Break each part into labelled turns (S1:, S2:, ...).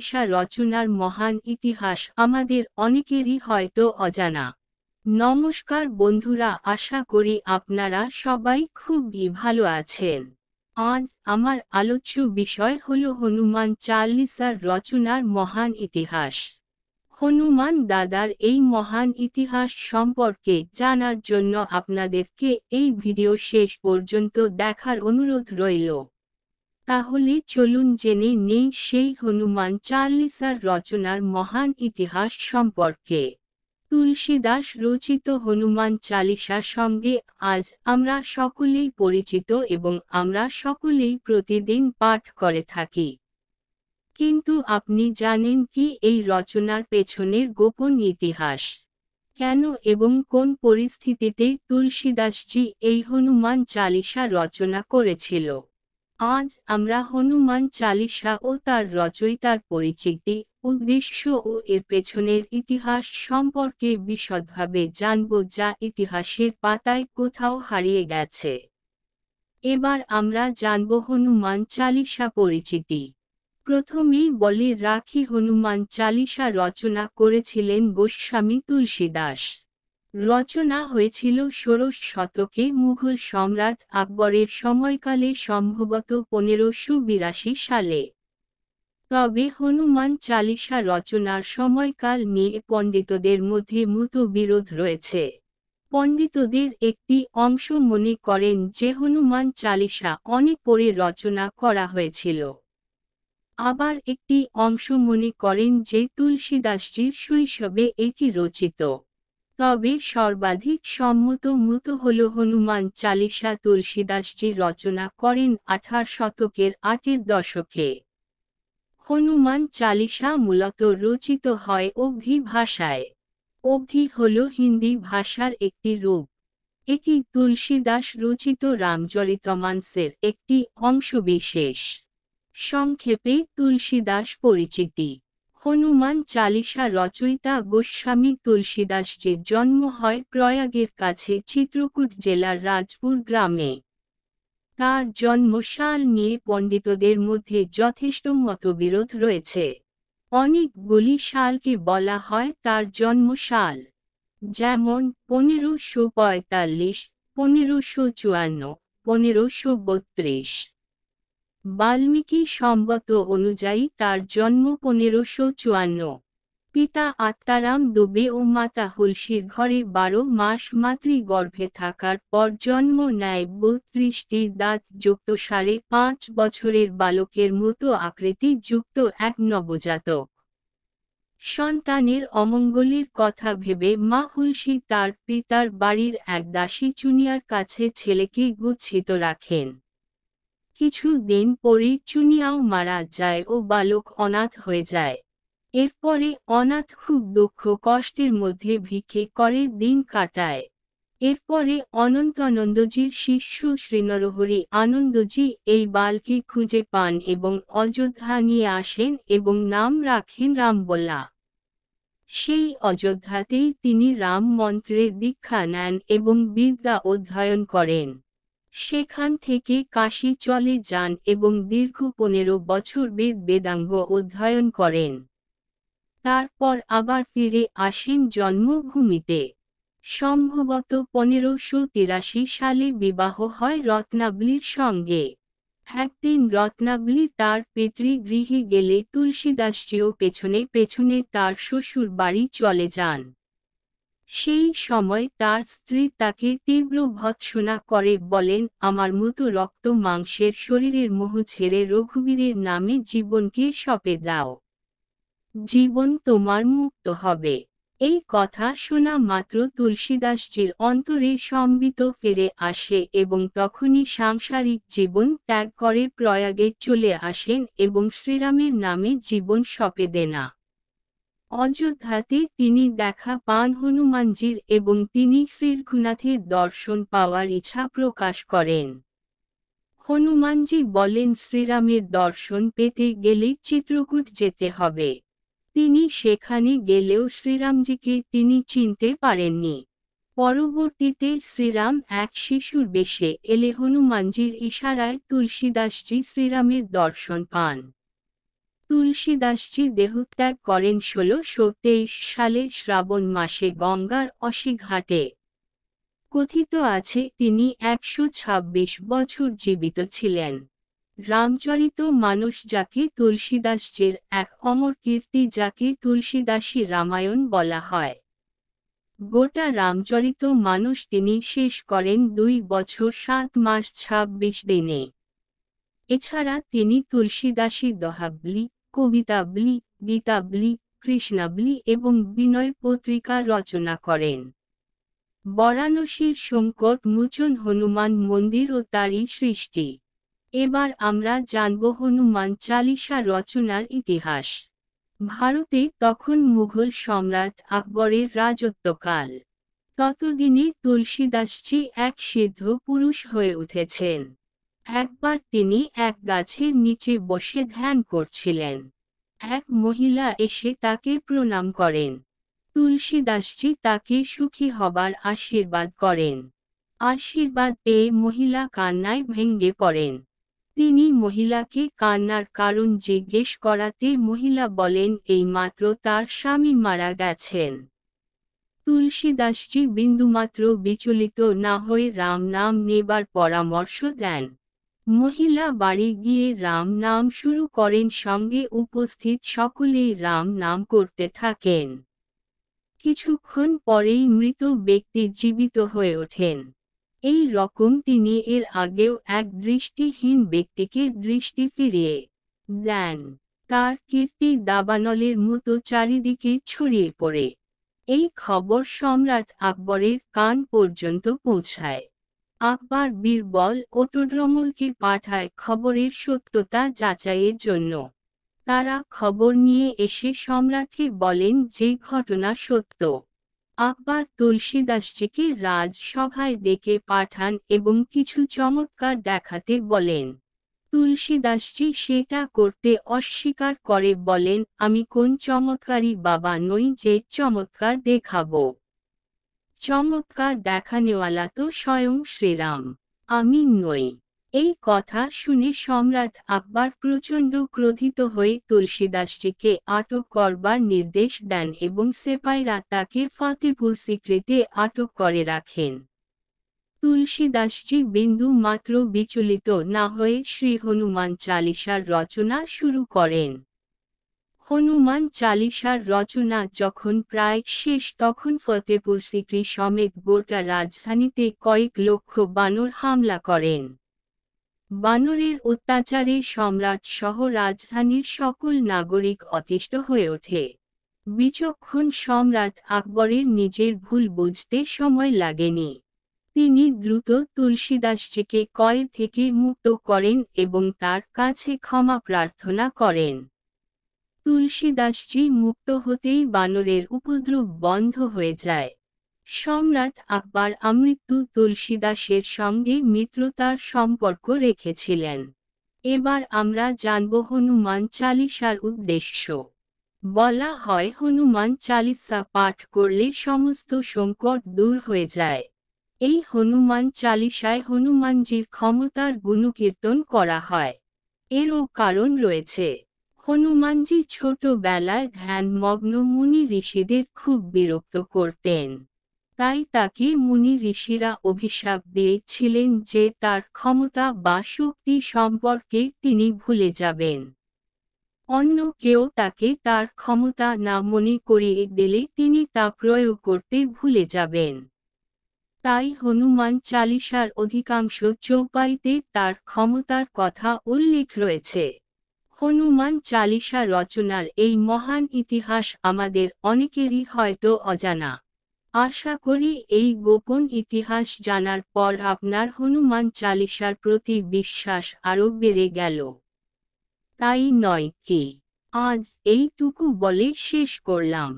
S1: চালিসা রচনার মহান ইতিহাস আমাদের অনেকেরই হয়তো অজানা। নমস্কার বন্ধুরা, আশা করি আপনারা সবাই খুবই ভালো আছেন। আজ আমার আলোচ্য বিষয় হল হনুমান চালিসার রচনার মহান ইতিহাস। হনুমান দাদার এই মহান ইতিহাস সম্পর্কে জানার জন্য আপনাদেরকে এই ভিডিও শেষ পর্যন্ত দেখার অনুরোধ রইল। তাহলে চলুন জেনে নেই সেই হনুমান চালিসার রচনার মহান ইতিহাস সম্পর্কে। তুলসীদাস রচিত হনুমান চালিসা সঙ্গে আজ আমরা সকলেই পরিচিত এবং আমরা সকলেই প্রতিদিন পাঠ করে থাকি। কিন্তু আপনি জানেন কি এই রচনার পেছনের গোপন ইতিহাস? কেন এবং কোন পরিস্থিতিতে তুলসীদাসজি এই হনুমান চালিসা রচনা করেছিল? আজ আমরা হনুমান চালিসা ও তার রচয়িতার পরিচিতি, উদ্দেশ্য ও এর পেছনের ইতিহাস সম্পর্কে বিশদভাবে জানব, যা ইতিহাসের পাতায় কোথাও হারিয়ে গেছে। এবার আমরা জানব হনুমান চালিসা পরিচিতি। প্রথমেই বলে রাখি, হনুমান চালিসা রচনা করেছিলেন গোস্বামী তুলসীদাস। রচনা হয়েছিল ষোড়শ শতকে মুঘল সম্রাট আকবরের সময়কালে, সম্ভবত 1582 সালে। তবে হনুমান চালিসা রচনার সময়কাল নিয়ে পণ্ডিতদের মধ্যে মতবিরোধ রয়েছে। পণ্ডিতদের একটি অংশ মনে করেন যে হনুমান চালিসা অনেক পরে রচনা করা হয়েছিল। আবার একটি অংশ মনে করেন যে তুলসীদাসজির শৈশবে এটি রচিত। তবে সর্বাধিক সম্মত মত হল হনুমান চালিসা তুলসীদাসজি রচনা করেন 18 শতকের 8 দশকে। হনুমান চালিসা মূলত রচিত হয় অবধি ভাষায়। অবধি হল হিন্দি ভাষার একটি রূপ। এটি তুলসীদাস রচিত রামচরিতমানসের একটি অংশবিশেষ। সংক্ষেপে তুলসীদাস পরিচিতি। হনুমান চালিসা রচয়িতা গোস্বামী তুলসীদাসজির জন্ম হয় প্রয়াগের কাছে চিত্রকূট জেলার রাজপুর গ্রামে। তার জন্মসাল নিয়ে পণ্ডিতদের মধ্যে যথেষ্ট মতবিরোধ রয়েছে। অনেকগুলি সালকে বলা হয় তার জন্মসাল, যেমন 1545, 1554, 1532। বাল্মীকি সম্বত অনুযায়ী তার জন্ম 1554। পিতা আত্মারাম দুবে ও মাতা হুলসির ঘরে 12 মাস মাতৃগর্ভে থাকার পর জন্ম নেয় 32টি দাঁত যুক্ত 5.5 বছরের বালকের মতো আকৃতি যুক্ত এক নবজাতক। সন্তানের অমঙ্গলের কথা ভেবে মা হুলসি তার পিতার বাড়ির এক দাসী চুনিয়ার কাছে ছেলেকে গচ্ছিত রাখেন। কিছু দিন পরে চুনিয়াও মারা যায় ও বালক অনাথ হয়ে যায়। এরপরে অনাথ খুব দুঃখ কষ্টের মধ্যে ভিক্ষে করে দিন কাটায়। এরপরে অনন্তানন্দজির শিষ্য শ্রীনরহরি আনন্দজি এই বালকে খুঁজে পান এবং অযোধ্যা নিয়ে আসেন এবং নাম রাখেন রামবল্লা। সেই অযোধ্যাতেই তিনি রাম মন্ত্রে দীক্ষা নেন এবং বিদ্যা অধ্যয়ন করেন। সেখান থেকে কাশী চলে যান এবং দীর্ঘ 15 বছর বেদাঙ্গ অধ্যয়ন করেন। তারপর আবার ফিরে আসেন জন্মভূমিতে। সম্ভবত 1583 সালে বিবাহ হয় রত্নাবলীর সঙ্গে। একদিন রত্নাবলী তার পিতৃগৃহে গেলে তুলসীদাসজিও পেছনে পেছনে তার শ্বশুর বাড়ি চলে যান। সেই সময় তার স্ত্রী তাকে তীব্র ভর্ৎসনা করে বলেন, আমার মতো রক্ত মাংসের শরীরের মোহ ছেড়ে রঘুবীরের নামে জীবনকে সঁপে দাও। জীবন তোমার মুক্ত হবে। এই কথা শোনা মাত্র তুলসীদাসজির অন্তরে সম্বিত ফিরে আসে এবং তখনই সাংসারিক জীবন ত্যাগ করে প্রয়াগে চলে আসেন এবং শ্রীরামের নামে জীবন সঁপে দেন। অযোধ্যাতে তিনি দেখা পান হনুমানজির এবং তিনি শ্রীরঘুনাথের দর্শন পাওয়ার ইচ্ছা প্রকাশ করেন। হনুমানজি বলেন, শ্রীরামের দর্শন পেতে গেলে চিত্রকূট যেতে হবে। তিনি সেখানে গেলেও শ্রীরামজিকে তিনি চিনতে পারেননি। পরবর্তীতে শ্রীরাম এক শিশুর বেশে এলে হনুমানজির ইশারায় তুলসীদাসজি শ্রীরামের দর্শন পান। তুলসীদাসজি দেহত্যাগ করেন ১৬২৩ সালে শ্রাবণ মাসে গঙ্গার অসি ঘাটে। কথিত আছে তিনি ১২৬ বছর জীবিত ছিলেন। রামচরিত মানস যাকে তুলসীদাসজির এক অমর কীর্তি, যাকে তুলসীদাসী রামায়ণ বলা হয়। গোটা রামচরিত মানস তিনি শেষ করেন ২ বছর ৭ মাস ২৬ দিনে। এছাড়া তিনি তুলসীদাসী দোহাবলি, কবিতাবলি, গীতাবলি, কৃষ্ণাবলি এবং বিনয় পত্রিকা রচনা করেন। বারাণসীর সংকট মোচন হনুমান মন্দিরও তারই সৃষ্টি। এবার আমরা জানব হনুমান চালিসা রচনার ইতিহাস। ভারতে তখন মুঘল সম্রাট আকবরের রাজত্বকাল। ততদিনে তুলসীদাসজি এক সিদ্ধ পুরুষ হয়ে উঠেছেন। একবার তিনি এক গাছের নিচে বসে ধ্যান করছিলেন। এক মহিলা এসে তাকে প্রণাম করেন। তুলসীদাসজি তাকে সুখী হবার আশীর্বাদ করেন। আশীর্বাদ পেয়ে মহিলা কান্নায় ভেঙে পড়েন। তিনি মহিলাকে কান্নার কারণ জিজ্ঞেস করাতে মহিলা বলেন এইমাত্র তার স্বামী মারা গেছেন। তুলসীদাসজি বিন্দুমাত্র বিচলিত না হয়ে রাম নাম নেবার পরামর্শ দেন। মহিলা বাড়ি গিয়ে রাম নাম শুরু করেন, সঙ্গে উপস্থিত সকলেই রাম নাম করতে থাকেন। কিছুক্ষণ পরেই মৃত ব্যক্তি জীবিত হয়ে ওঠেন। এই রকম তিনি এর আগেও এক দৃষ্টিহীন ব্যক্তিকে দৃষ্টি ফিরিয়ে দেন। তার কীর্তি দাবানলের মতো চারিদিকে ছড়িয়ে পড়ে। এই খবর সম্রাট আকবরের কান পর্যন্ত পৌঁছায়। আকবর বীরবল ও টোডরমলকে পাঠায় খবরের সত্যতা যাচাইয়ের জন্য। তারা খবর নিয়ে এসে সম্রাটকে বলেন যে ঘটনা সত্য। আকবর তুলসীদাসজিকে রাজসভায় ডেকে পাঠান এবং কিছু চমৎকার দেখাতে বলেন। তুলসীদাসজি সেটা করতে অস্বীকার করে বলেন, আমি কোন চমৎকারী বাবা নই যে চমৎকার দেখাবো। চমৎকার দেখানেওয়ালা তো স্বয়ং শ্রীরাম, আমি নই। এই কথা শুনে সম্রাট আকবর প্রচণ্ড ক্রোধিত হয়ে তুলসীদাসজিকে আটক করবার নির্দেশ দেন এবং সেপাইরা তাকে ফতেপুর সিক্রেটে আটক করে রাখেন। তুলসীদাসজি বিন্দু মাত্র বিচলিত না হয়ে শ্রী হনুমান চালিসার রচনা শুরু করেন। হনুমান চালিসার রচনা যখন প্রায় শেষ, তখন ফতেপুর সিক্রি সমেত গোটা রাজধানীতে কয়েক লক্ষ বানর হামলা করেন। বানরের অত্যাচারে সম্রাট সহ রাজধানীর সকল নাগরিক অতিষ্ঠ হয়ে ওঠে। বিচক্ষণ সম্রাট আকবরের নিজের ভুল বুঝতে সময় লাগেনি। তিনি দ্রুত তুলসীদাসজিকে কয়েদ থেকে মুক্ত করেন এবং তার কাছে ক্ষমা প্রার্থনা করেন। তুলসীদাসজি মুক্ত হতেই বানরের উপদ্রব বন্ধ হয়ে যায়। সম্রাট আকবর আমৃত্যু তুলসীদাসের সঙ্গে মিত্রতার সম্পর্ক রেখেছিলেন। এবার আমরা জানব হনুমান চালিসার উদ্দেশ্য। বলা হয় হনুমান চালিসা পাঠ করলে সমস্ত সংকট দূর হয়ে যায়। এই হনুমান চালিসায় হনুমানজির ক্ষমতার গুণকীর্তন করা হয়। এরও কারণ রয়েছে। হনুমানজি ছোটবেলায় ধ্যানমগ্ন মুনি ঋষিদের খুব বিরক্ত করতেন। তাই তাকে মুনি ঋষিরা অভিশাপ দিয়েছিলেন যে তার ক্ষমতা বা শক্তি সম্পর্কে তিনি ভুলে যাবেন। অন্য কেউ তাকে তার ক্ষমতা না মনে করিয়ে দিলে তিনি তা প্রয়োগ করতে ভুলে যাবেন। তাই হনুমান চালিসার অধিকাংশ চৌপাইতে তার ক্ষমতার কথা উল্লেখ রয়েছে। হনুমান চালিসা রচনার এই মহান ইতিহাস আমাদের অনেকেরই হয়তো অজানা। আশা করি এই গোপন ইতিহাস জানার পর আপনার হনুমান চালিসার প্রতি বিশ্বাস আরও বেড়ে গেল। তাই নয় কি? আজ এইটুকু বলে শেষ করলাম।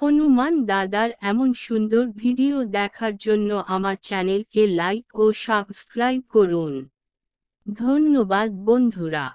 S1: হনুমান দাদার এমন সুন্দর ভিডিও দেখার জন্য আমার চ্যানেলকে লাইক ও সাবস্ক্রাইব করুন। ধন্যবাদ বন্ধুরা।